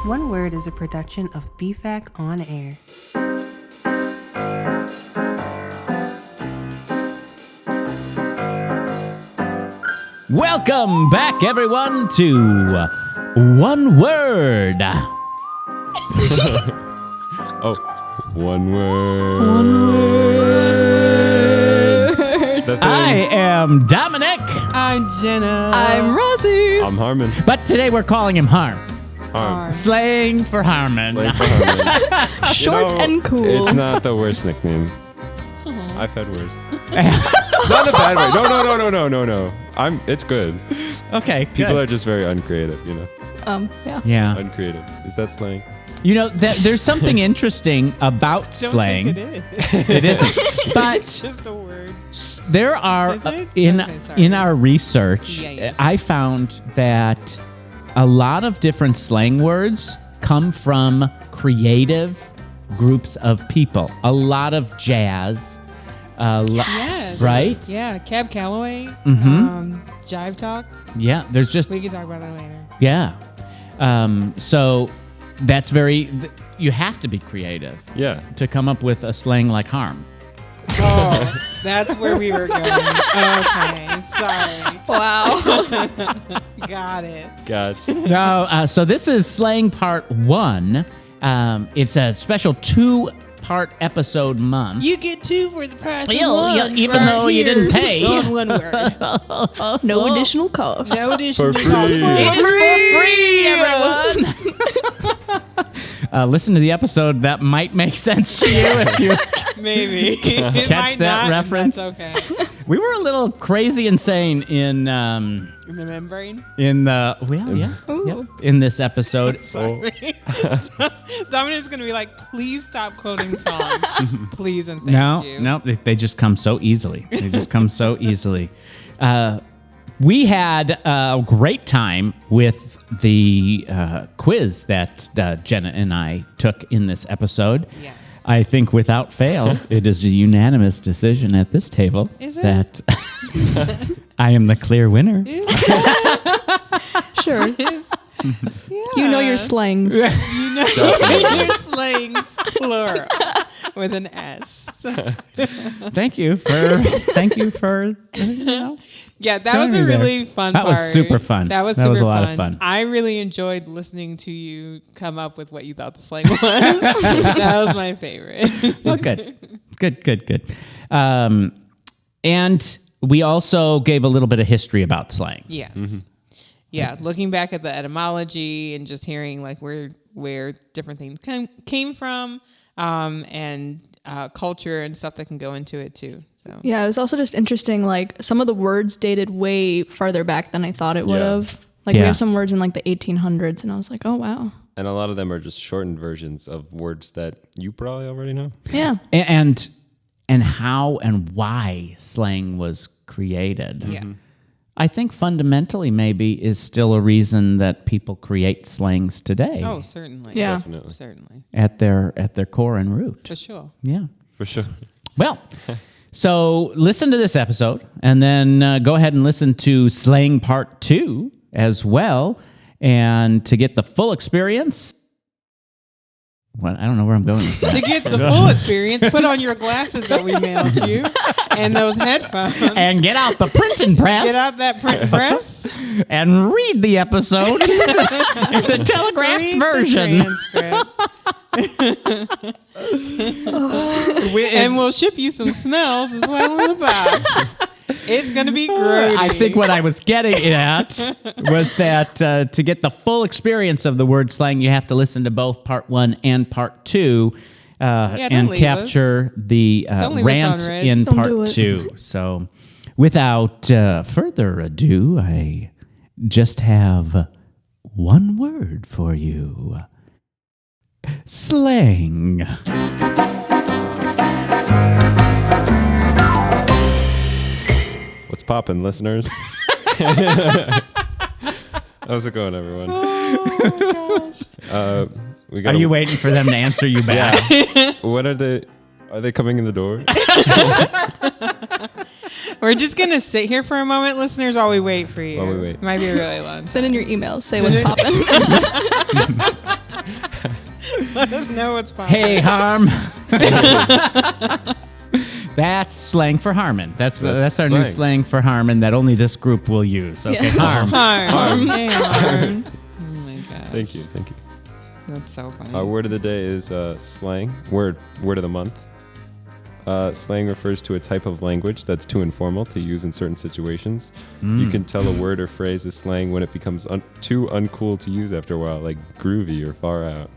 One Word is a production of BFAC On Air. Welcome back, everyone, to One Word. One word. One Word. I am Dominic. I'm Jenna. I'm Rosie. I'm Harmon. But today we're calling him Harm. Slang for Harmon. Slang for Harmon. Short and cool. It's not the worst nickname. I've had worse. Not in a bad way. No. It's good. Okay, People good. are just very uncreative, you know. Yeah. Uncreative. Is that slang? You know, there's something interesting about slang. Think it is. It isn't. But It's just a word. there are, Is it? in Okay, sorry. our research, Yes. I found that a lot of different slang words come from creative groups of people. A lot of jazz. Yes. Right? Yeah, Cab Calloway. Mhm. Jive Talk. Yeah, there's just, We can talk about that later. yeah. So that's you have to be creative Yeah. to come up with a slang like harm. Oh, that's where we were going. Okay, sorry. Wow. Got it. Gotcha. No, so this is slang part 1. It's a special 2-part episode month. You get 2 for the price of Yeah, one. even right though you here didn't pay. On One Word. No additional cost. No additional For cost. free. It is for free, everyone. Listen to the episode. That might make sense to you if you. Maybe. It might that not, reference? That's okay. We were a little crazy insane in In the membrane. in this episode. Sorry. Dominic's going to be like, please stop quoting songs. Please and thank you. No, they just come so easily. They just come so easily. We had a great time with the quiz that Jenna and I took in this episode. Yes. I think without fail, it is a unanimous decision at this table Is it? that I am the clear winner. Is it? Sure. Is- yeah. You know your slangs. You know your slangs, plural, with an S. Thank you for Yeah, that Telling was a me there. really fun That part. was super fun. That was That was super a lot of fun. I really enjoyed listening to you come up with what you thought the slang was. That was my favorite. Well, good. And we also gave a little bit of history about slang. Yes. Mm-hmm. Yeah, looking back at the etymology and just hearing like where different things came from, and culture and stuff that can go into it too. So Yeah, it was also just interesting. Like some of the words dated way farther back than I thought it would have. Like we Yeah. have some words in like the 1800s, and I was like, oh wow. And a lot of them are just shortened versions of words that you probably already know. Yeah. And how and why slang was created. yeah. I think fundamentally maybe is still a reason that people create slangs today. Oh, certainly. Yeah. Definitely. Certainly. At their core and root. For sure. Yeah. For sure. Well, so listen to this episode and then go ahead and listen to Slang Part 2 as well. And to get the full experience, I don't know where I'm going with that. To get the full experience, put on your glasses that we mailed you and those headphones. And get out the printing press Get out that print press. and read the episode in the telegraphed Read version. the transcript. And we'll ship you some smells as well in the box. It's going to be great. I think what I was getting at was that to get the full experience of the word slang, you have to listen to both part 1 and part 2 and don't leave capture the Don't leave us rant on red. in Don't part do it. 2. So without further ado, I just have one word for you. Slang. What's poppin', listeners? How's it going, everyone? Oh, gosh. We Are got. you waiting for them to answer you back? What are they? Are they coming in the door? We're just going to sit here for a moment, listeners, while we wait for you. While we wait. Might be really long. Send in your emails. Say what's poppin'. Let us know what's popping. Hey, Harm. That's slang for Harmon. That's our new slang for Harmon that only this group will use. Okay, Yes. Harm. Hey, Harm. Oh my gosh. Thank you. That's so funny. Our word of the day is slang. Word of the month. Slang refers to a type of language that's too informal to use in certain situations. You can tell a word or phrase is slang when it becomes too uncool to use after a while, like groovy or far out.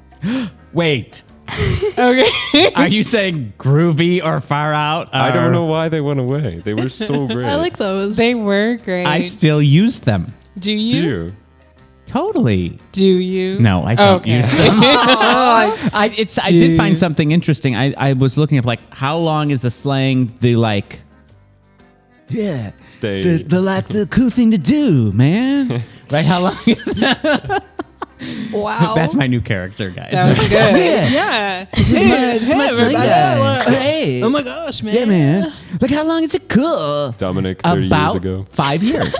Wait. Okay. Are you saying groovy or far out? I don't know why they went away. They were so great. I like those. They were great. I still use them. Do Do you? you? Totally. Do you? No, I don't Okay. use them. I did find something interesting. I was looking up like how long is a slang the like yeah Stay. the cool thing to do, man. Right? How long is that? Wow. That's my new character, guys. That was good. Yeah. Hey, everybody. Hey. Oh my gosh, man. Yeah, man. Look how long is it cool? Dominic, 30 About years ago. 5 years.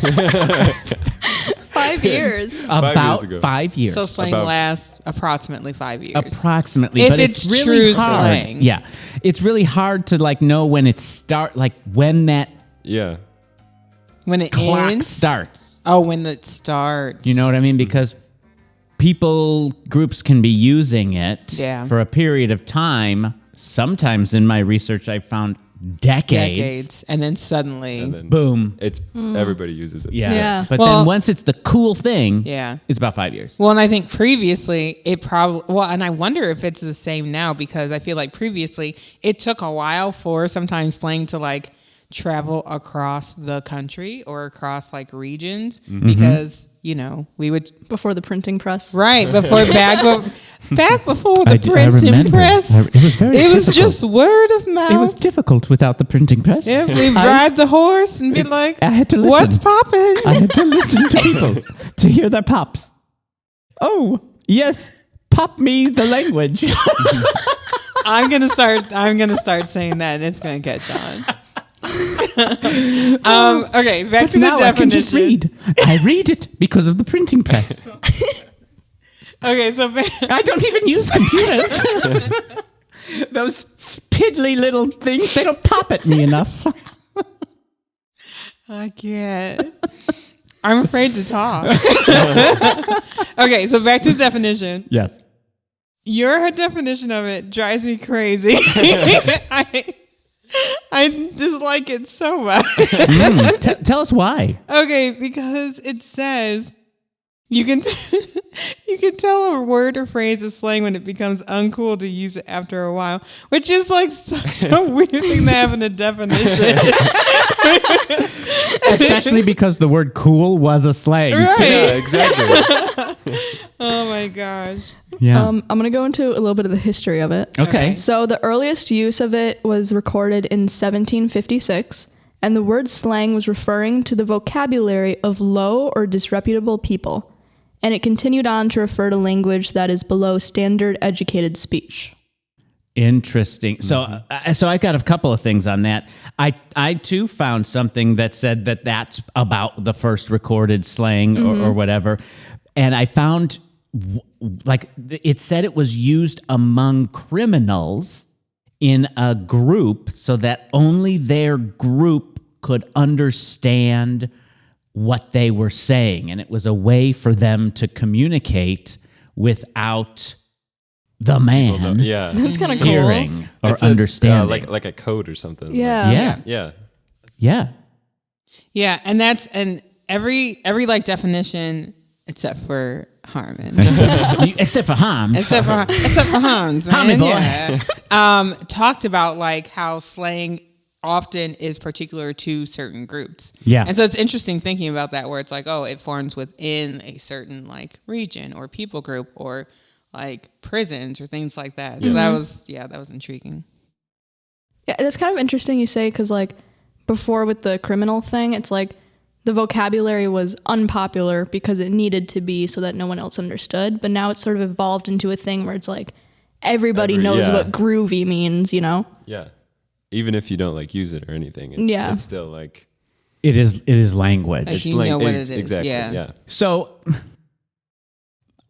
5 years. About ago. 5 years. So slang About- lasts approximately 5 years. Approximately, If but it's really true hard. slang. Yeah, it's really hard to like know when it when that Yeah. When it clock ends? starts. Oh, when it starts. You know what I mean? Because groups can be using it Yeah. for a period of time. Sometimes in my research, I found decades. And then suddenly. And then Boom. it's everybody uses it. Yeah. Yeah. But Well- then once it's the cool thing, Yeah. it's about 5 years. Well, and I think previously it probably, and I wonder if it's the same now because I feel like previously it took a while for sometimes slang to like travel across the country or across like regions because, you know, we would, Before the printing press. right, before back before the I printing remember. press. It was very It was difficult. just word of mouth. It was difficult without the printing press. Yeah, we'd ride the horse and be like, I had to listen. what's popping? I had to listen to people to hear their pops. Oh, yes, pop me the language. I'm gonna start saying that and it's gonna catch on. Okay, back But to the now I can just definition. read. I read it because of the printing press. Okay, so I don't even use computers. Those spiddly little things, they don't pop at me enough. I can't. I'm afraid to talk. Okay, so back to the definition. Yes. Your definition of it drives me crazy. I dislike it so much. Tell us why. Okay, because it says you can you can tell a word or phrase is slang when it becomes uncool to use it after a while, which is like such a weird thing to have in a definition. Especially because the word cool was a slang. Right. Yeah, exactly. Oh my gosh. Yeah. I'm going to go into a little bit of the history of it. Okay. So the earliest use of it was recorded in 1756, and the word slang was referring to the vocabulary of low or disreputable people, and it continued on to refer to language that is below standard educated speech. Interesting. So, so I got a couple of things on that. I too found something that said that that's about the first recorded slang or whatever, and I found like it said it was used among criminals in a group so that only their group could understand what they were saying, and it was a way for them to communicate without the man Yeah. That's kind of cool. hearing or It's understanding. like a code or something. Yeah. Yeah. Yeah. Yeah. Yeah, and every like definition except for Harmon. Except for Hams. except for Hans, man. Harmon boy. Yeah. Talked about like how slang often is particular to certain groups. Yeah. And so it's interesting thinking about that where it's like, oh, it forms within a certain like region or people group or like prisons or things like that. So that was intriguing. Yeah, it's kind of interesting you say, because like before with the criminal thing, it's like the vocabulary was unpopular because it needed to be so that no one else understood. But now it's sort of evolved into a thing where it's like everybody knows yeah. what groovy means, you know? Yeah. Even if you don't like use it or anything, it's still like It is language. Like you know what it is. Exactly. Yeah. Yeah. So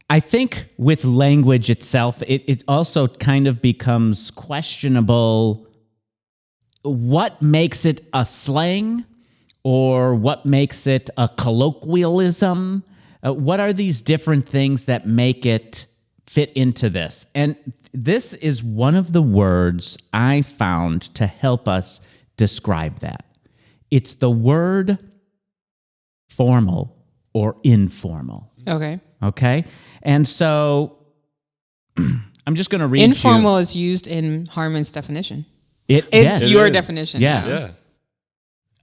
I think with language itself, it also kind of becomes questionable what makes it a slang or what makes it a colloquialism. What are these different things that make it fit into this? And this is one of the words I found to help us describe that. It's the word formal or informal. Okay. Okay? And so I'm just going to read Informal is used in Harmon's definition. It's It's your is. definition. Yeah.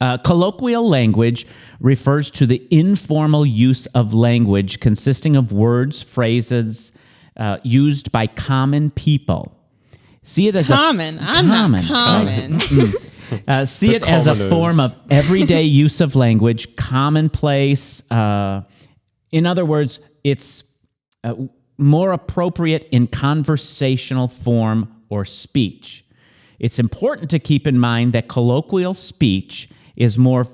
Yeah. Colloquial language refers to the informal use of language consisting of words, phrases used by common people. See it as Common. I'm not common. See it as a commoners. form of everyday use of language, commonplace. In other words, it's more appropriate in conversational form or speech. It's important to keep in mind that colloquial speech is more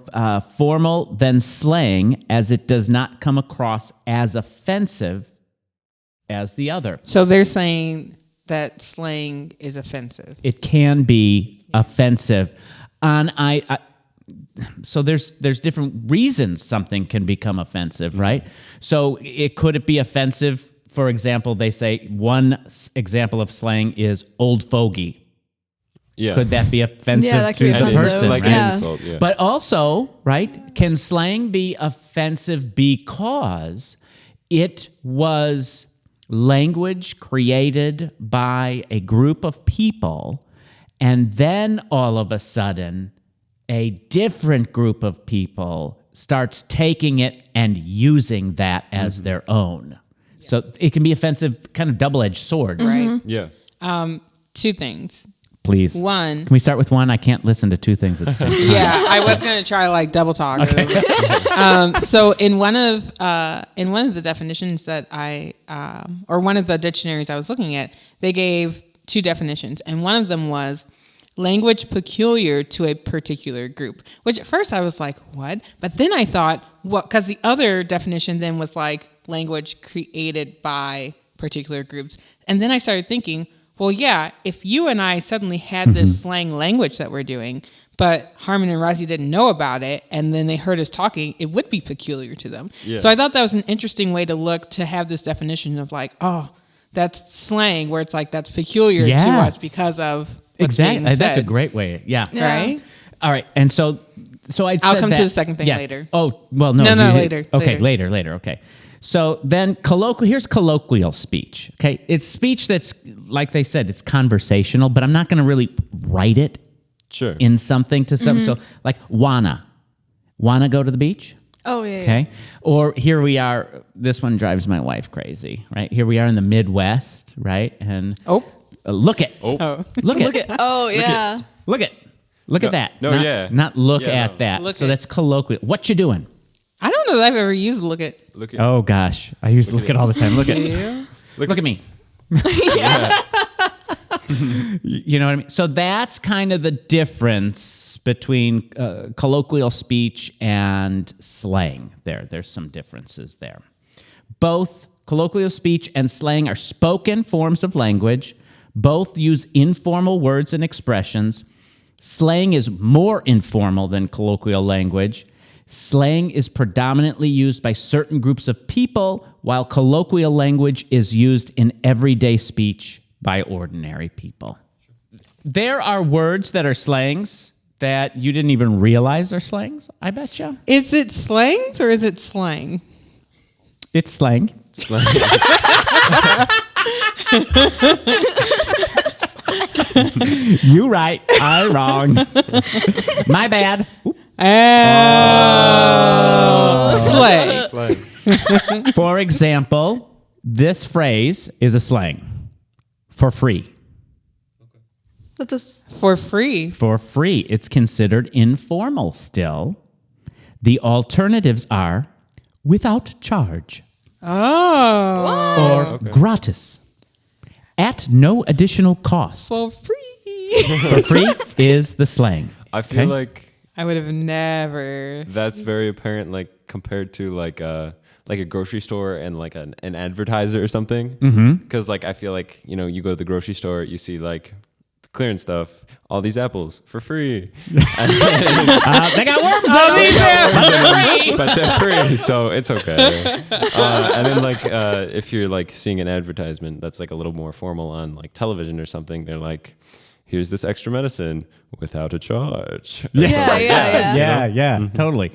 formal than slang, as it does not come across as offensive as the other. So they're saying that slang is offensive. It can be offensive. So there's different reasons something can become offensive, right? So could it be offensive? For example, they say one example of slang is old fogey. Yeah. Could that be offensive Yeah, that could to be the offensive. person? Like right? an insult, yeah. But also, right, can slang be offensive because it was language created by a group of people, and then all of a sudden, a different group of people starts taking it and using that as their own. So it can be offensive, kind of double-edged sword. Right. Yeah. Two things. Please. One. Can we start with one? I can't listen to two things at the same time. Yeah, I was gonna try like double talk. So in one of the definitions that or one of the dictionaries I was looking at, they gave two definitions, and one of them was language peculiar to a particular group. Which at first I was like, what? But then I thought, what? Because the other definition then was like language created by particular groups, and then I started thinking, well, yeah, if you and I suddenly had this slang language that we're doing, but Harmon and Razi didn't know about it, and then they heard us talking, it would be peculiar to them. Yeah. So I thought that was an interesting way to look, to have this definition of like, oh, that's slang, where it's like that's peculiar to Yeah. us because of what's being said. That's a great way. Yeah. Right? All right. And so I'll come to the second thing later. Oh, well, no. No, you- later, Okay, later. later. Okay. So then here's colloquial speech. Okay. It's speech that's, like they said, it's conversational, but I'm not going to really write it Sure. in something to something. So like wanna go to the beach? Oh, yeah. Okay. Or here we are. This one drives my wife crazy, right? Here we are in the Midwest, right? And Oh. look at, Oh. look at, Look at, oh, yeah. look at that. No, not, yeah. Not look Yeah, at no. that. Look So at. that's colloquial. What you doing? I don't know that I've ever used look at. Look at Oh gosh, I use look at all the time. Look at, Yeah. look at me. yeah. You know what I mean? So that's kind of the difference between colloquial speech and slang. There's some differences there. Both colloquial speech and slang are spoken forms of language. Both use informal words and expressions. Slang is more informal than colloquial language. Slang is predominantly used by certain groups of people, while colloquial language is used in everyday speech by ordinary people. There are words that are slangs that you didn't even realize are slangs, I betcha. Is it slangs or is it slang? It's slang. You right, I wrong. My bad. Oop. Slay. Like, For example, this phrase is a slang. For free. That's a For free. For free. It's considered informal still. The alternatives are without charge Oh. or gratis. At no additional cost. For free. For free is the slang. I feel Okay. like I would have never. that's very apparent, like compared to like like a grocery store and like an advertiser or something. Because like I feel like, you know, you go to the grocery store, you see like clearance stuff, all these apples for free. They got worms on these, but they're free, so it's okay. And then like if you're like seeing an advertisement that's like a little more formal on like television or something, they're like, here's this extra medicine without a charge. Yeah, totally.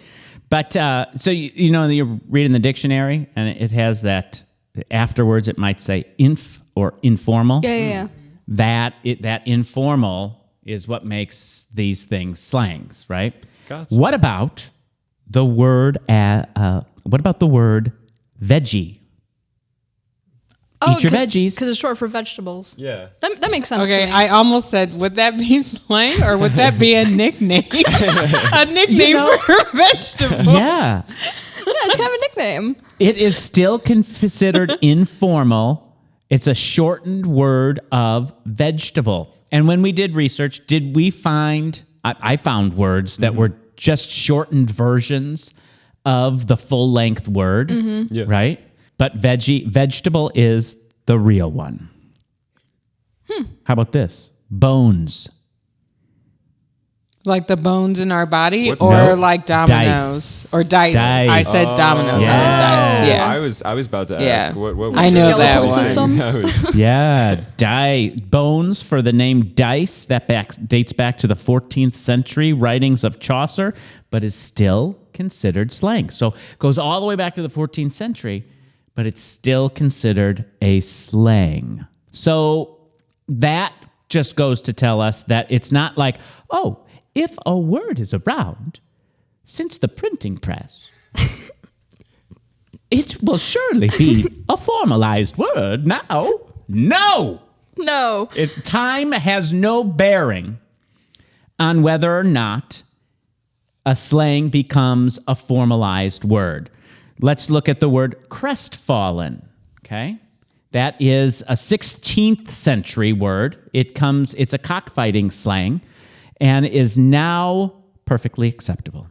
But so you know, you're reading the dictionary and it has that afterwards it might say inf or informal. Yeah. That informal is what makes these things slangs, right? Gotcha. What about the word veggie? Eat your veggies. Because it's short for vegetables. Yeah. That makes sense. Okay, to me. I almost said, would that be slang or would that be a nickname? A nickname for vegetables. Yeah. it's kind of a nickname. It is still considered informal. It's a shortened word of vegetable. And when we did research, did we find, I found words that were just shortened versions of the full length word, right? But vegetable is the real one. How about this? Bones. Like the bones in our body, What's or that? like dominoes, Dice. or dice. Dice. I said dominoes, yeah. not dice. Yeah, I was about to ask. Yeah. What was I know that Skeletal one. system? Yeah, bones for the name dice. That dates back to the 14th century writings of Chaucer, but is still considered slang. So goes all the way back to the 14th century, but it's still considered a slang. So that just goes to tell us that it's not like, oh, if a word is around since the printing press, it will surely be a formalized word now. No! No. Time has no bearing on whether or not a slang becomes a formalized word. Let's look at the word crestfallen, okay? That is a 16th century word. It's a cockfighting slang and is now perfectly acceptable.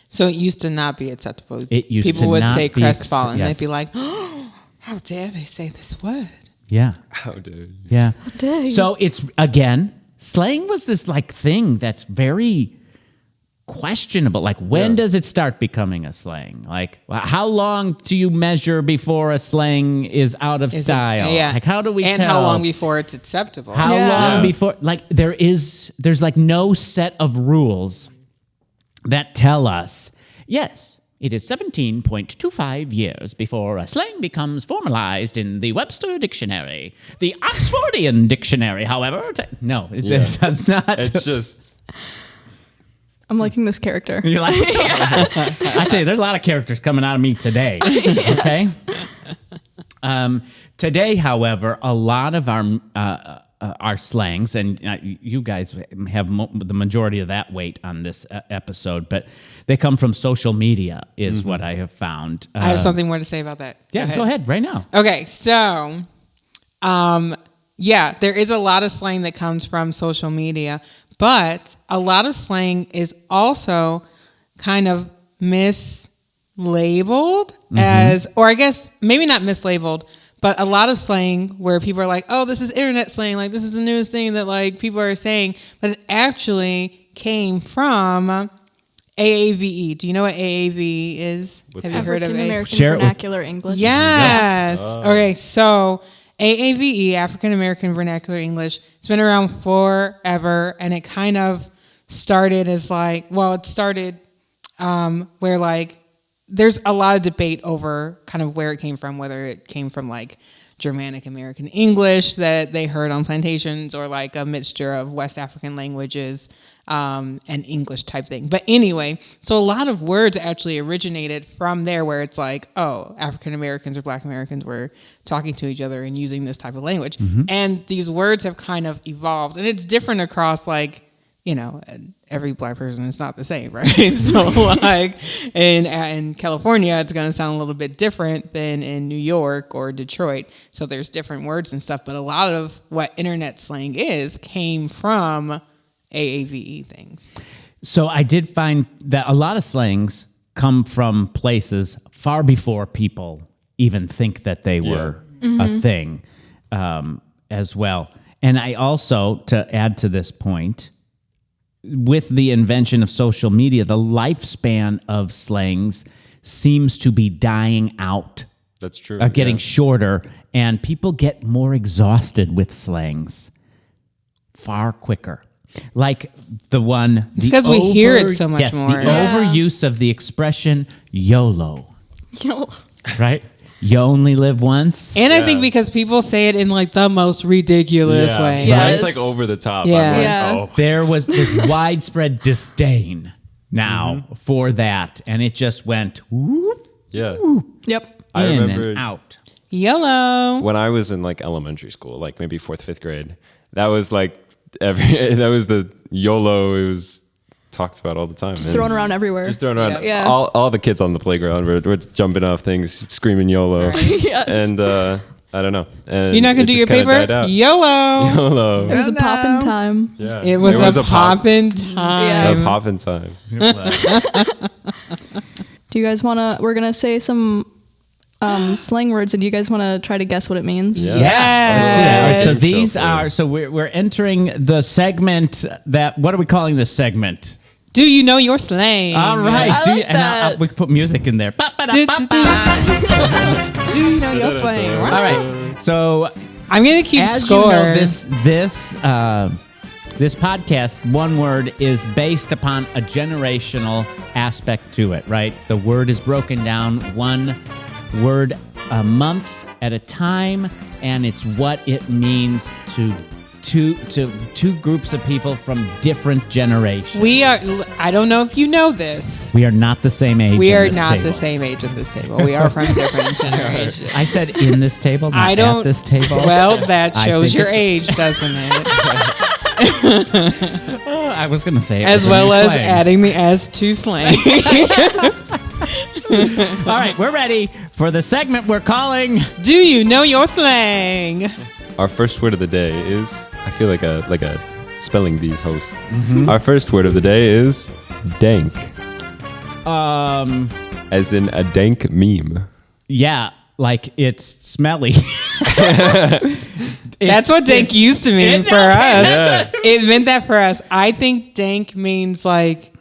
So it used to not be acceptable. It used People to would not say be crestfallen. yes. They'd be like, oh, how dare they say this word? Yeah. How dare you? Yeah. dare you. So it's, again, slang was this like thing that's very questionable. Like, when does it start becoming a slang? Like, how long do you measure before a slang is out of style? Like, how do we and tell? how long before it's acceptable? How Yeah. long before? Like, there's like no set of rules that tell us, yes, it is 17.25 years before a slang becomes formalized in the Webster Dictionary. The Oxfordian Dictionary, however, no, it does not. It's just... I'm liking this character. You're like, I tell you, there's a lot of characters coming out of me today. Okay. Today, however, a lot of our slangs, and you guys have the majority of that weight on this episode, but they come from social media, is what I have found. I have something more to say about that. Yeah, go ahead right now. Okay, so, yeah, there is a lot of slang that comes from social media, but a lot of slang is also kind of mislabeled as, or I guess maybe not mislabeled, but a lot of slang where people are like, oh, this is internet slang, like this is the newest thing that like people are saying, but it actually came from AAVE. Do you know what AAVE is? Have you heard of African it? American Share it with- Vernacular English. Yes. Okay, so AAVE, African American Vernacular English, it's been around forever, and it kind of started as like, well, it started where like there's a lot of debate over kind of where it came from, whether it came from like Germanic American English that they heard on plantations or like a mixture of West African languages and English type thing. But anyway, so a lot of words actually originated from there where it's like, oh, African Americans or Black Americans were talking to each other and using this type of language. And these words have kind of evolved, and it's different across like, you know, every Black person is not the same, right? So like in California, it's going to sound a little bit different than in New York or Detroit. So there's different words and stuff, but a lot of what internet slang came from AAVE things. So I did find that a lot of slangs come from places far before people even think that they were a thing as well. And I also, to add to this point, with the invention of social media, the lifespan of slangs seems to be dying out. That's true. Getting shorter, and people get more exhausted with slangs far quicker. Like the one... It's because we hear it so much more. The overuse of the expression YOLO. YOLO. Right? You only live once. And I think because people say it in like the most ridiculous way. Yeah. Right? It's like over the top. Yeah. I'm like, oh. There was this widespread disdain now for that, and it just went whoop, Yeah. Yep. I in remember and out. YOLO. when I was in like elementary school, like maybe 4th, 5th grade, that was like that was the YOLO. It was talked about all the time. Just thrown around everywhere. Just thrown around. Yeah. All the kids on the playground were jumping off things, screaming YOLO. Yes. And I don't know. And You're not going it to do just your kinda paper? died out. YOLO. YOLO. It was a poppin' time. Yeah. It was a poppin' time. A poppin' time. Do you guys want to... We're going to say some slang words, and do you guys want to try to guess what it means? Yeah. All right, so Yes. these So are... So we're entering the segment that... What are we calling this segment? Do you know your slang? All right. I like that. we can put music in there. Do you know your slang? All right. So I'm going to keep as score. you know, this podcast, one word, is based upon a generational aspect to it, right? The word is broken down one word a month at a time, and it's what it means to two groups of people from different generations. We are, I don't know if you know this. We are not the same age. We in are this not table. the same age at this table. We are from different generations. I said in this table, not I don't. at this table. Well, that I shows think your it's- age, doesn't it? I was going to say it As was a well new as slang. adding the S to slang. All right, we're ready for the segment we're calling... Do you know your slang? Our first word of the day is, I feel like a spelling bee host. Our first word of the day is dank, as in a dank meme. Yeah, like it's smelly. That's what dank used to mean for us. Yeah. It meant that for us. I think dank means like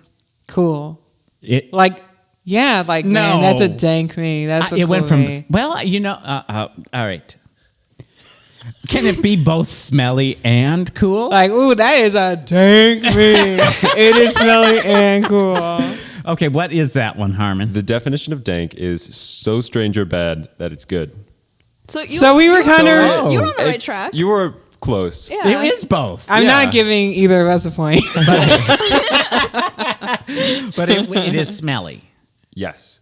cool. It, Like, yeah, like, No. man, that's a dank me. That's a it cool went from... me. Well, you know... all right. Can it be both smelly and cool? Like, ooh, that is a dank me. It is smelly and cool. Okay, what is that one, Harmon? The definition of dank is so strange or bad that it's good. So, So we were kind of... You were on the right It's- track. You were close. Yeah. It is both. I'm Yeah. not giving either of us a point. But it is smelly. Yes.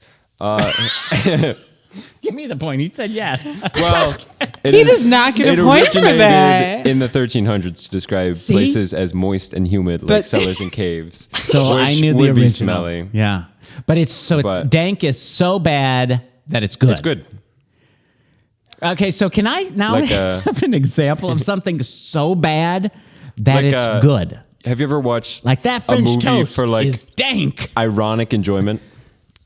Give me the point. He said yes. Well, He does not get it a point for originated that. in the 1300s to describe See? places as moist and humid, like But- cellars and caves. So I which knew the would be original. smelly. Yeah. But it's But- dank is so bad that it's good. It's good. Okay, so can I now Like have an example of something so bad that Like it's good? Have you ever watched Like that a French movie toast for like is dank. ironic enjoyment?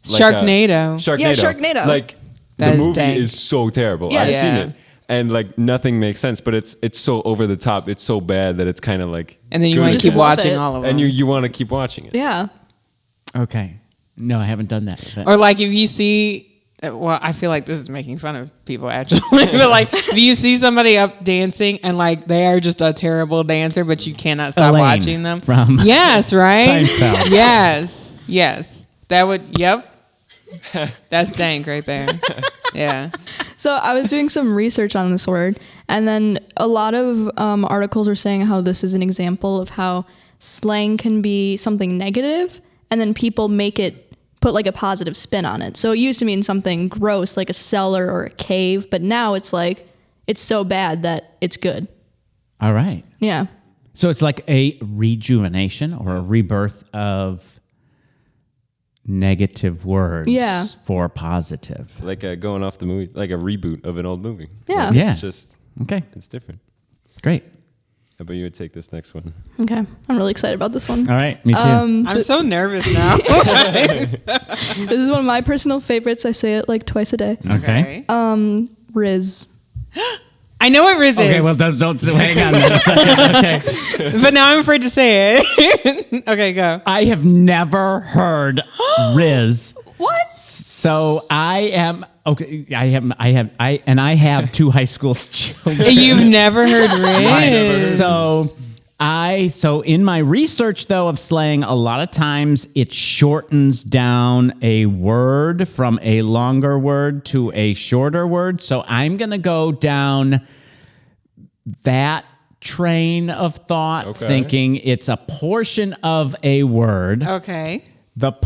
Sharknado. Sharknado. Yeah, Sharknado. Like That the is movie dank. is so terrible. Yeah. I've Yeah. seen it, and like nothing makes sense. But it's so over the top. It's so bad that it's kind of like. And then you good. want to Just keep love watching it. all of them. and you want to keep watching it. Yeah. Okay. No, I haven't done that. But- Or like if you see, well, I feel like this is making fun of people actually, but like if you see somebody up dancing and like they are just a terrible dancer, but you cannot stop Elaine watching them. from Yes, right? Seinfeld. Yes. That would, yep. That's dank right there. Yeah. So I was doing some research on this word, and then a lot of articles were saying how this is an example of how slang can be something negative, and then people put like a positive spin on it. So it used to mean something gross, like a cellar or a cave, but now it's like, it's so bad that it's good. All right. Yeah. So it's like a rejuvenation or a rebirth of negative words Yeah. for positive. Like going off the movie, like a reboot of an old movie. Yeah. Like, Yeah. It's just Okay. it's different. Great. How about you take this next one? Okay, I'm really excited about this one. All right, me too. I'm so nervous now. This is one of my personal favorites. I say it like twice a day. Okay. Riz. I know what Riz Okay, is, well, don't hang on a second. Okay. but now I'm afraid to say it. Okay, go. I have never heard Riz. What? So I am okay. I have 2 high school children. You've never heard Riz. So in my research though of slang, a lot of times it shortens down a word from a longer word to a shorter word. So I'm gonna go down that train of thought, thinking it's a portion of a word. Okay. But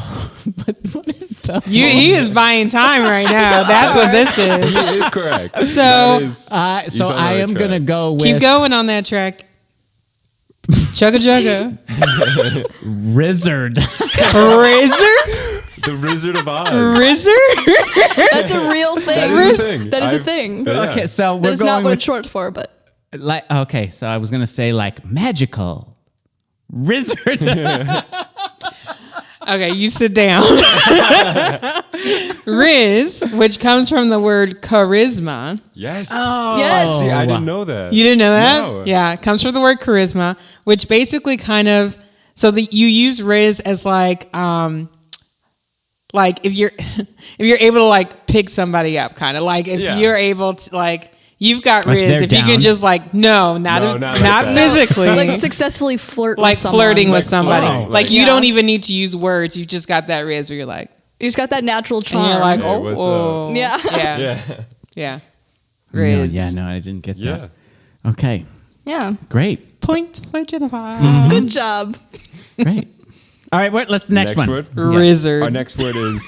what is the He is buying time right now. That's what this is. He is correct. So- That is- he's so on the I right am track. gonna go with Keep going on that track. Chugga chugga. Rizzard. Rizzer? The Wizard of Oz. Rizzer? That's a real thing. That is a thing. That is a I've- thing. Yeah. Okay, so That we're is not going what with it's short for, but so I was gonna say like magical. Rizzard. Okay, you sit down. Riz, which comes from the word charisma. Yes. yes. See, I didn't know that. You didn't know that? No. Yeah, it comes from the word charisma, which basically kind of you use Riz as like if you're able to like pick somebody up, kind of like if Yeah. you're able to like you've got Like Riz. they're If you down. can just like not like that. physically, like successly flirt like with someone. flirting with Like somebody. flirting, Like like- you Yeah. don't even need to use words. You just got that Riz where you're like, You just got that natural charm. and you're like, Hey, what's oh, up? Yeah. yeah, Yeah. yeah. No, Riz. no, I didn't get Yeah. that. Okay, Yeah. great, Point for Jennifer. Mm-hmm. Good job. great. All right, let's next one. word. Yeah. Rizzard. Our next word is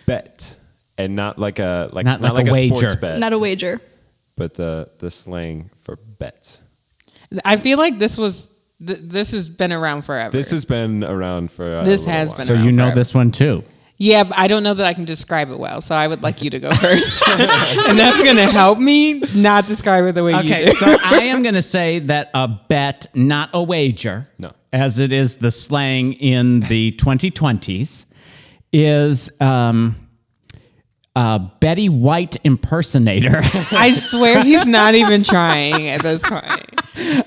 bet, and not like a Not like a sports wager. bet, Not a wager. but the slang for bet. I feel like this has been around forever. This has been around for. This a little has while. been So around you know forever. this one too. Yeah, but I don't know that I can describe it well, so I would like you to go first. And that's going to help me not describe it the way you Okay, do. so I am going to say that a bet, not a wager, No. as it is the slang in the 2020s, is a Betty White impersonator. I swear he's not even trying at this point.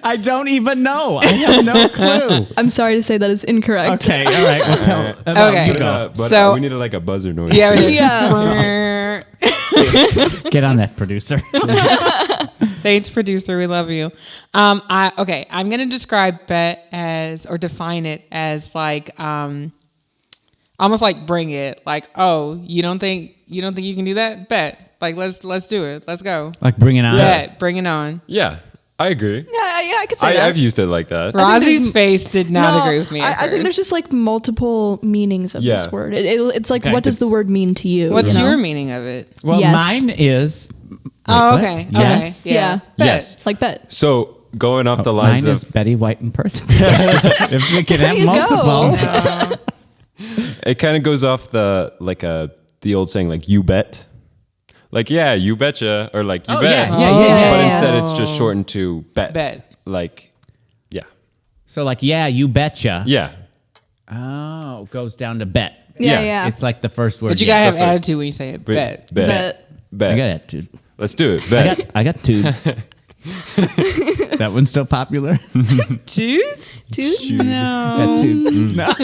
I don't even know. I have no clue. I'm sorry to say that is incorrect. Okay, all right. Well, tell. Alright. Okay. You But, go. but So- we needed like a buzzer noise. Yeah, we did. Yeah. Get on that, producer. Thanks, producer. We love you. I'm going to describe bet as, or define it as like, almost like bring it. Like, oh, you don't think you can do that? Bet. Like, let's do it. Let's go. Like bringing on. Bet. Bring it on. Yeah, I agree. Yeah, I could say that. I've used it like that. Rozzie's there's- face did not No, agree with me. At I think there's first. just like multiple meanings of Yeah. this word. It's like, Okay, what does the it's- word mean to you? What's you know? your meaning of it? Well, Yes. mine is. Oh, what? okay. Yes. Okay. Yeah. Bet. Yes. Like bet. So going off the lines Mine of is Betty White in person. If we can have you go. multiple. it, kind of goes off the the old saying like you bet, like yeah you betcha, or like you Oh, bet. yeah, yeah. But instead it's just shortened to bet. Bet. Like yeah, So like, yeah, you betcha. yeah. Oh, goes down to bet. Yeah, Yeah, yeah. It's like the first word. But you yeah. gotta have the first- attitude when you say it. Bet. Bet. Bet. Bet. Bet. I got attitude. Let's do it. Bet. I got two. That one's still popular. Two? Two? No. Got two. No.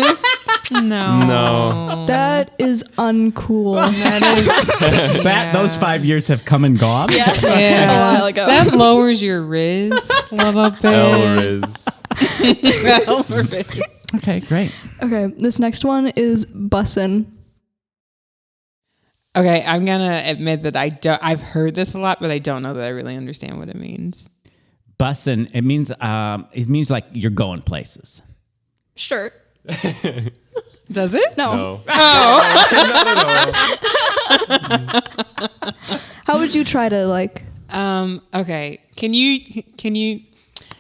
No. No. That is uncool. That is. That those 5 years have come and gone. Yeah. Yeah. A while ago. That lowers your riz a little bit. Elriz. Elriz. Okay, great. Okay, this next one is bussin'. Okay, I'm gonna admit that I've heard this a lot, but I don't know that I really understand what it means. Bussin'. It means like you're going places. Sure. Does it? No. No. How would you try to like? Okay. Can you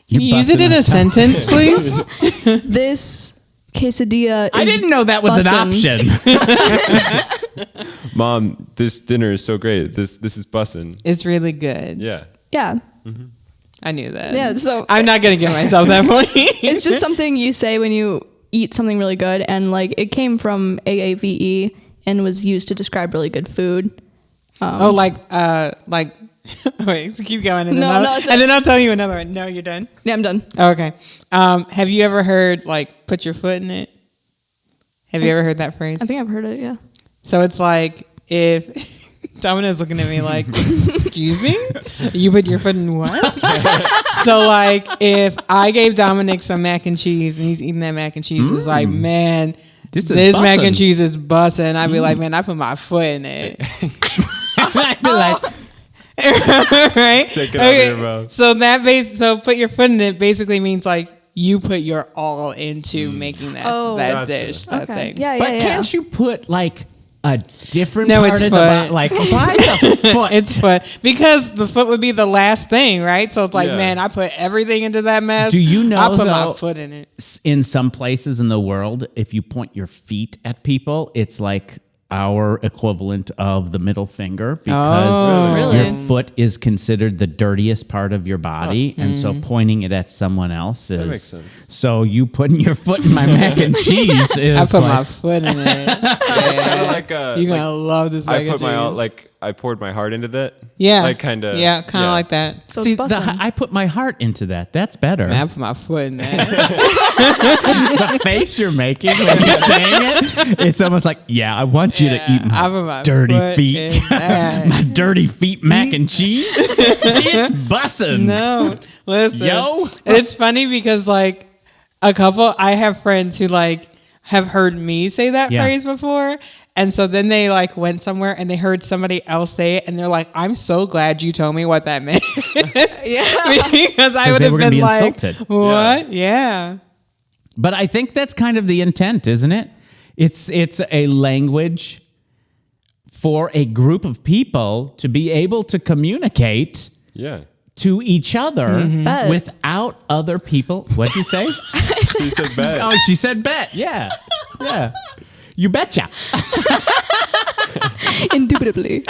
You use it bussin' in a a sentence, please? This quesadilla is I didn't know that was an bussin'. option. Mom, this dinner is so great. This is bussin'. It's really good. Yeah. Yeah. I knew that. Yeah, so I'm not gonna give myself that point. it's just something you say when you eat something really good, and like it came from AAVE and was used to describe really good food. Like wait, keep going, and then, and then I'll tell you another one. No, you're done. Yeah, I'm done. Okay. Have you ever heard like put your foot in it? Have you ever heard that phrase? I think I've heard it. Yeah. So it's like if Domina's looking at me like, excuse me? You put your foot in what? So like if I gave Dominic some mac and cheese and he's eating that mac and cheese, it's like, man, this mac and cheese is busting. I'd be like, man, I put my foot in it. I'd be like, right? Take it out of your mouth. So put your foot in it basically means like you put your all into making that dish, that thing. Yeah, but can't you put like a different No, part it's of foot. the body? Like, why the foot? It's foot. Because the foot would be the last thing, right? So it's like, Yeah. man, I put everything into that mess. Do you know, I put my though, foot in it. in some places in the world, if you point your feet at people, it's like our equivalent of the middle finger because Really? your foot is considered the dirtiest part of your body, and so pointing it at someone else is. That makes sense. So you putting your foot in my mac and cheese is. I put my like, foot in it. Kind of like You're going to love this mac I and put cheese. I poured my heart into that. Yeah. Like kind of. Yeah, kind of like that. So see, it's busting. I put my heart into that. That's better. Man, I put my foot in that. The face you're making when you're saying it, it's almost like, yeah, I want you to eat I my put my dirty foot feet. in that. My dirty feet mac and cheese. It's bussin'. No, listen. Yo. It's funny because like I have friends who like have heard me say that Yeah. phrase before. And so then they like went somewhere and they heard somebody else say it and they're like, I'm so glad you told me what that meant. Yeah. Because I would they have were gonna been be like, insulted. what? Yeah. But I think that's kind of the intent, isn't it? It's a language for a group of people to be able to communicate Yeah. to each other Bet. without other people. What'd you say? She said bet. Oh, she said bet. Yeah. Yeah. You betcha. Indubitably.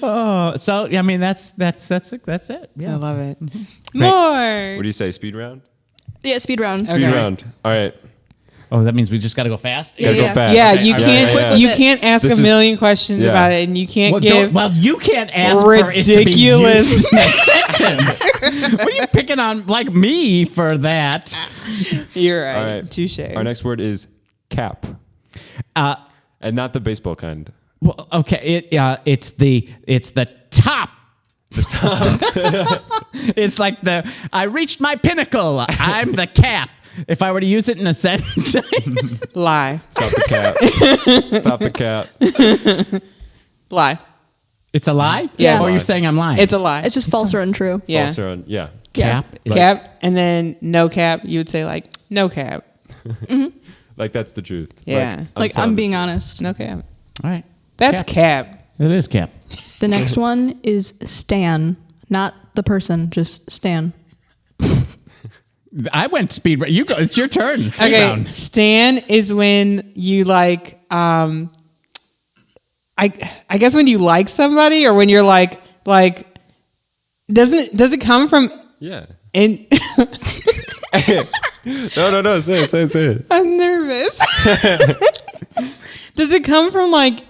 Oh, so I mean that's it. Yeah. I love it. What More. do you say? Speed round? Yeah, speed round. Speed Okay. round. All right. Oh, that means we just got to go fast. Yeah, Gotta yeah. go fast. Yeah, Okay, you all right, can't. yeah, yeah. You can't ask This a is- million questions yeah. about it, and you can't Well, give. you can't ask for it to be ridiculous. used in a sentence. What are you picking on like me for that? You're right. All right. Touche. Our next word is cap, and not the baseball kind. Well, okay, it's the top. The top. It's like I reached my pinnacle. I'm the cap. If I were to use it in a sentence, Lie. Stop the cap. Stop the cap. Lie. it's a lie. Yeah. Or you're saying I'm lying? It's a lie. It's just false or untrue. yeah. False or yeah. cap. Yeah. Cap, and then no cap. You would say like no cap. Like that's the truth. Yeah. Like telling I'm the being truth. honest. Mm-hmm. No cap. All right. That's cap. It is cap. The next one is Stan, not the person, just Stan. I went speed. You go. It's your turn. Speed Okay. round. Stan is when you like. I guess when you like somebody, or when you're like. Does it come from? Yeah. In. No. Say it. I'm nervous. Does it come from like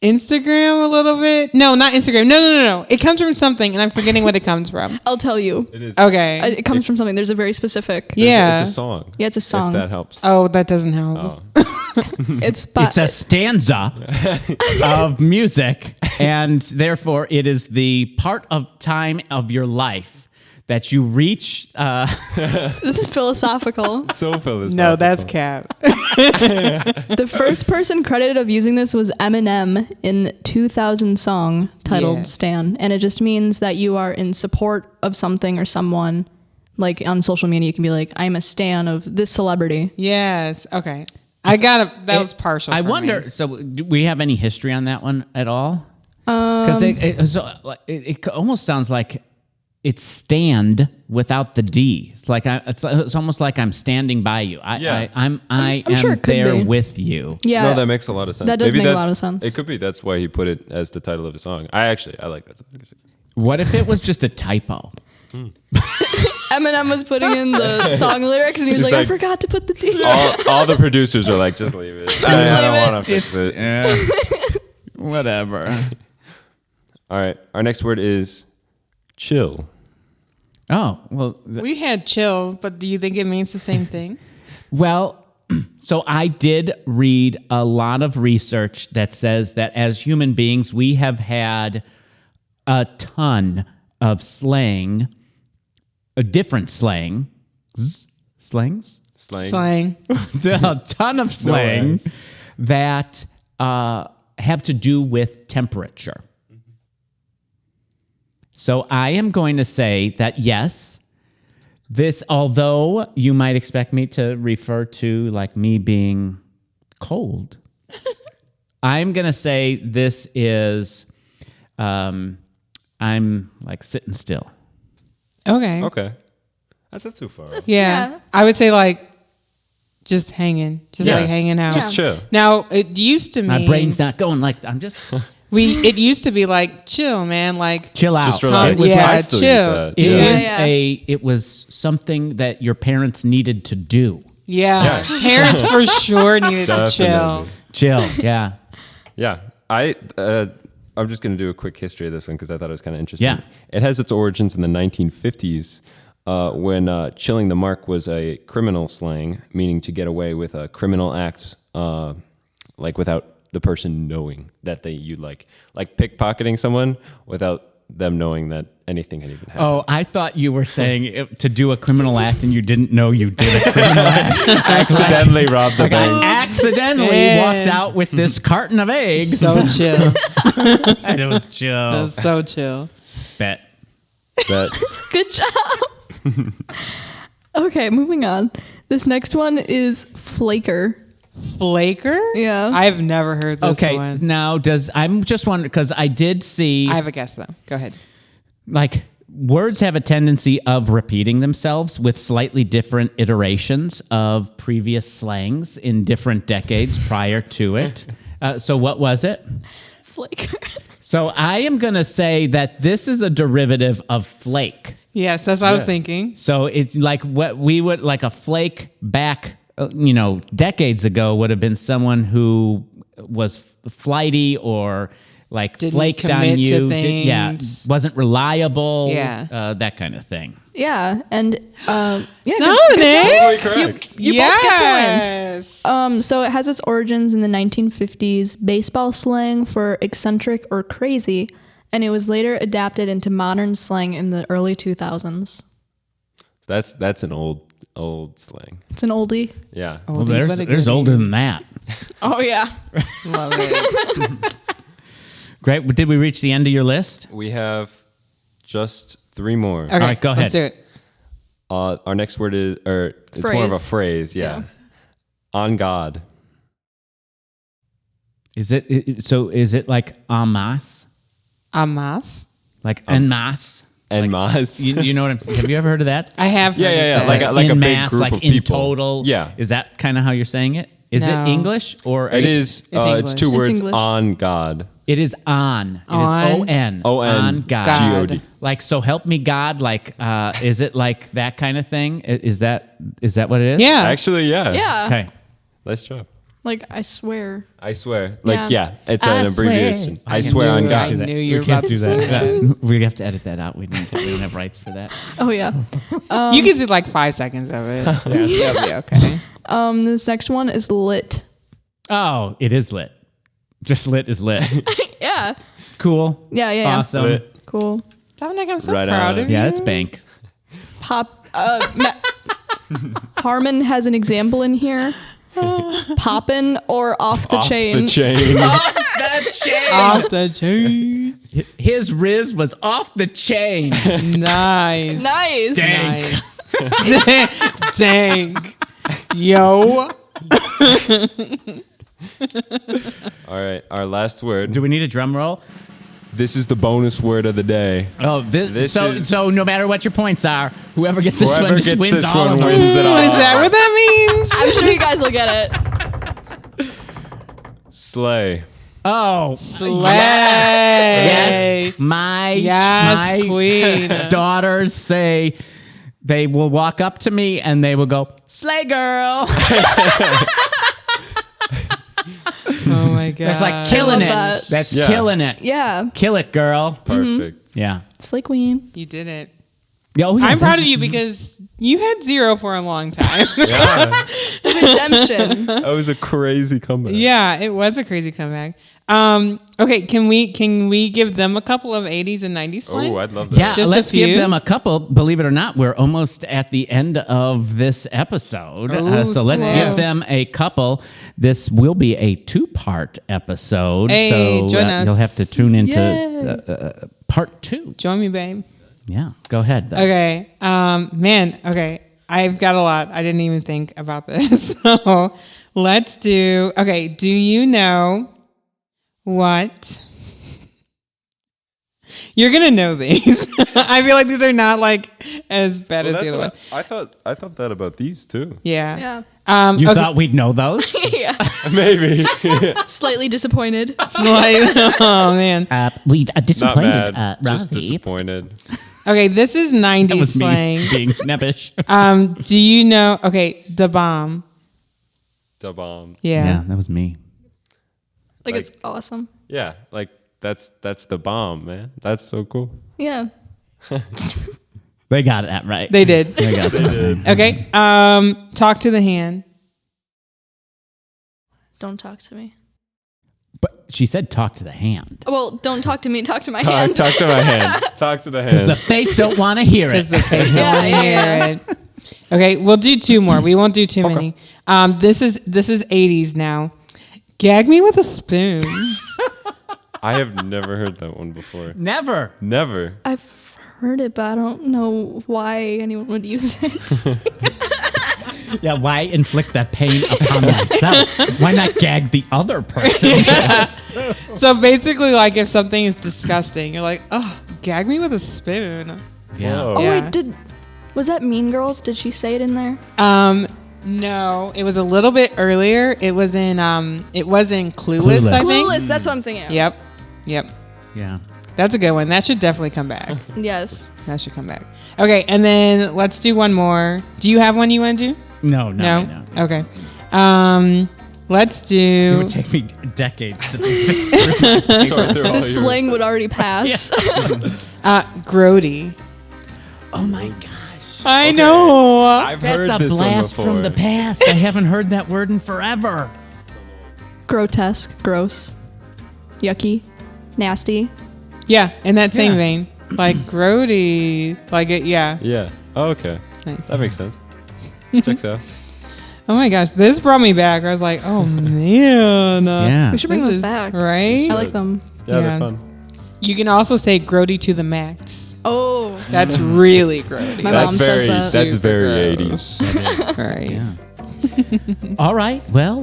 Instagram a little bit? No, not Instagram. No. It comes from something, and I'm forgetting what it comes from. I'll tell you. It is. Okay. It comes from something. There's a very specific. Yeah. It's a song. Yeah, it's a song. If that helps. Oh, that doesn't help. Oh. It's It's a stanza of music, and therefore it is the part of time of your life that you reach. This is philosophical. So philosophical. No, that's cap. The first person credited of using this was Eminem in 2000 song titled Yeah. Stan, and it just means that you are in support of something or someone. Like on social media, you can be like, "I'm a stan of this celebrity." Yes. Okay. I got that was partial. I for wonder. me. So, do we have any history on that one at all? Because it almost sounds like it's stand without the D. It's like it's almost like I'm standing by you. Yeah. I'm sure it could there be. with you. Yeah, No, that makes a lot of sense. That does Maybe make a lot that's- of sense. It could be that's why he put it as the title of his song. I like that song. What if it was just a typo? Eminem was putting in the song lyrics, and he was He's like, I like, forgot to put the D. All the producers are like, just leave it. I don't want to fix it. Whatever. All right. Our next word is chill. Oh, well. We had chill, but do you think it means the same thing? Well, so I did read a lot of research that says that as human beings, we have had a ton of slang, a different slangs, Slang. Slang. a ton of slangs that have to do with temperature. So I am going to say that yes, this, although you might expect me to refer to like me being cold, I'm going to say this is, I'm like sitting still. Okay. Okay. That's not too far. Yeah. I would say like just hanging. Just Yeah. like hanging out. Just chill. Now, it used to mean... My brain's not going like, I'm just It used to be like, chill, man. Like, chill out. Just relax. It was Yeah, I still use chill. that. It Yeah. was Yeah. it was something that your parents needed to do. yeah. Yeah. Parents for sure needed to chill. Definitely. Chill, yeah. Yeah. I'm just going to do a quick history of this one because I thought it was kind of interesting. Yeah. It has its origins in the 1950s when chilling the mark was a criminal slang, meaning to get away with criminal acts like without the person knowing that you'd like pickpocketing someone without them knowing that anything had even happened. Oh, I thought you were saying to do a criminal act and you didn't know you did a criminal act. Accidentally robbed the Like I bank. accidentally Man. walked out with this carton of eggs. So chill. And it was chill. That was so chill. Bet. That Good job. Okay, moving on. This next one is flaker. Flaker? Yeah. I've never heard this Okay, one. now I'm just wondering, because I did see, I have a guess, though. Go ahead. like, words have a tendency of repeating themselves with slightly different iterations of previous slangs in different decades prior to it. So what was it? Flaker. So I am going to say that this is a derivative of flake. Yes, that's what I was thinking. So it's like what we would, like a flake back, decades ago would have been someone who was flighty or like Didn't flaked on commit to you. things. Wasn't reliable. Yeah. That kind of thing. Yeah, and yeah. Dominic! totally correct. You both get Yes. So it has its origins in the 1950s, baseball slang for eccentric or crazy, and it was later adapted into modern slang in the early 2000s. That's an old slang. It's an oldie. Yeah. Well, Oldie but a there's goodie. older than that. Oh yeah. Love it. Great. Did we reach the end of your list? We have just 3 more. Okay, right, go let's do ahead. it. Our next word is, it's more of a phrase. Yeah. On God. Is it like en masse? Amas? Like en masse? En masse. You know what I'm saying? Have you ever heard of that? I have heard Yeah. that. Like a in big mass, group like of in people. total. Yeah. Is that kind of how you're saying it? Is No. it English or It is. It's It's 2 English. words. English. On God. It is on. It is On. O-N. O-N. On God. God. G-O-D. Like, so help me God. Like, is it like that kind of thing? Is that what it is? Yeah. Actually, yeah. Yeah. Okay. Nice job. Like I swear. I swear. Like, Yeah. it's I an abbreviation. swear. I swear on knew God. I knew you were We can't about to do say that. that. We have to edit that out. We don't have rights for that. Oh yeah. You can see like 5 seconds of it. Yeah, that'll be okay. This next one is lit. Oh, it is lit. Just lit is lit. Yeah. Cool. Yeah. Awesome. Lit. Cool. Dominic, I'm so Right proud on. of you. Yeah, that's bank. Pop. Harmon has an example in here. Poppin' or off the Off chain. the chain. Off the chain. Off the chain. His riz was off the chain. Nice. Nice. Dang. Nice. Dang. Yo. All right. Our last word. Do we need a drum roll? This is the bonus word of the day. Oh, This is- so no matter what your points are, whoever gets this Whoever one just gets wins this all one of them. wins it all. Is that what that means? I'm sure you guys will get it. Slay. Oh, Slay. yes. Yes, queen. daughters say they will walk up to me and they will go, "Slay girl." Oh my god. That's like killing I it. love that. That's Yeah. killing it. Yeah. Kill it, girl. Perfect. Yeah. Slay queen. You did it. Oh, yeah. I'm proud of you because you had 0 for a long time. Yeah. Redemption. That was a crazy comeback. Yeah, it was a crazy comeback. Okay, can we give them a couple of 80s and 90s slang? Oh, I'd love that. Yeah, Just a let's give few? them a couple. Believe it or not, we're almost at the end of this episode. Oh, so let's slow. give them a couple. This will be a 2-part episode. Hey, so join us. you'll have to tune into Yay. part 2. Join me, babe. Yeah, go ahead. though. Okay, man. Okay, I've got a lot. I didn't even think about this. So let's do. Okay, do you know what? You're gonna know these. I feel like these are not like as bad Well, as the that's other one. what I thought that about these too. Yeah. Yeah. You okay. thought we'd know those? Yeah. Maybe. Slightly disappointed. Oh man. We've Not disappointed mad. Just Rosie. disappointed. Okay, this is 90s That was slang. me being snappish. Do you know? Okay, the bomb. Da bomb. Yeah. that was me. Like, Like- it's awesome. Yeah, like that's the bomb, man. That's so cool. Yeah. They got that right. They did. They got that did. right. Okay. Talk to the hand. Don't talk to me. But she said talk to the hand. Well, don't talk to me. Talk to my Talk, hand. talk to my hand. Talk to the Because the hand. face don't want to hear Because it. the face don't Yeah, want to yeah, hear it. Okay, we'll do 2 more. We won't do too many. This is 80s now. Gag me with a spoon. I have never heard that one before. Never. Never. I've heard it, but I don't know why anyone would use it. Yeah, why inflict that pain upon myself? Why not gag the other person? So basically, like if something is disgusting, you're like, oh, gag me with a spoon. Yeah. Whoa. Oh, Yeah. wait, was that Mean Girls? Did she say it in there? No, it was a little bit earlier. It was in Clueless, Clueless. I think. Clueless, that's what I'm thinking of. Yep. Yeah. That's a good one. That should definitely come back. Yes. That should come back. Okay, and then let's do one more. Do you have one you want to do? No. No. Okay. Let's It do. would take me decades to fix through. Sort through all The your- slang would already pass. Grody. Oh my gosh. I Okay. know. I've That's heard a this one blast before. from the past. I haven't heard that word in forever. Grotesque. Gross. Yucky. Nasty. Yeah, in that same Yeah. vein, like grody, like it. Yeah. Yeah. Oh, okay. Nice. That makes sense. Checks out. Oh my gosh, this brought me back. I was like, oh man. Yeah. We should bring This those is- back. Right? I like them. Yeah, Yeah. they're fun. You can also say grody to the max. Oh. That's really grody. My That's mom very says that. that's Super very gross. 80s. Right. Yeah. All right. Well,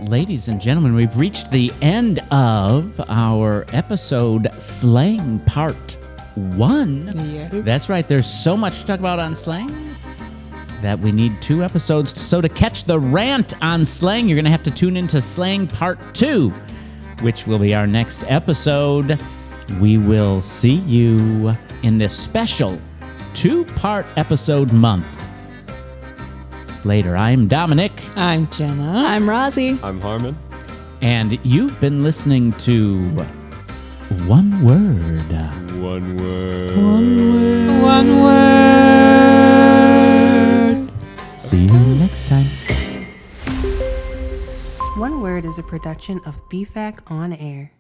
ladies and gentlemen, we've reached the end of our episode Slang Part 1. Yeah. That's right. There's so much to talk about on slang that we need 2 episodes. So to catch the rant on slang, you're going to have to tune into Slang Part 2, which will be our next episode. We will see you in this special 2-part episode month. Later, I'm Dominic, I'm Jenna. I'm Rozzy. I'm Harmon. and you've been listening to One Word. One word. One word. See you next time. One Word is a production of BFAC On Air.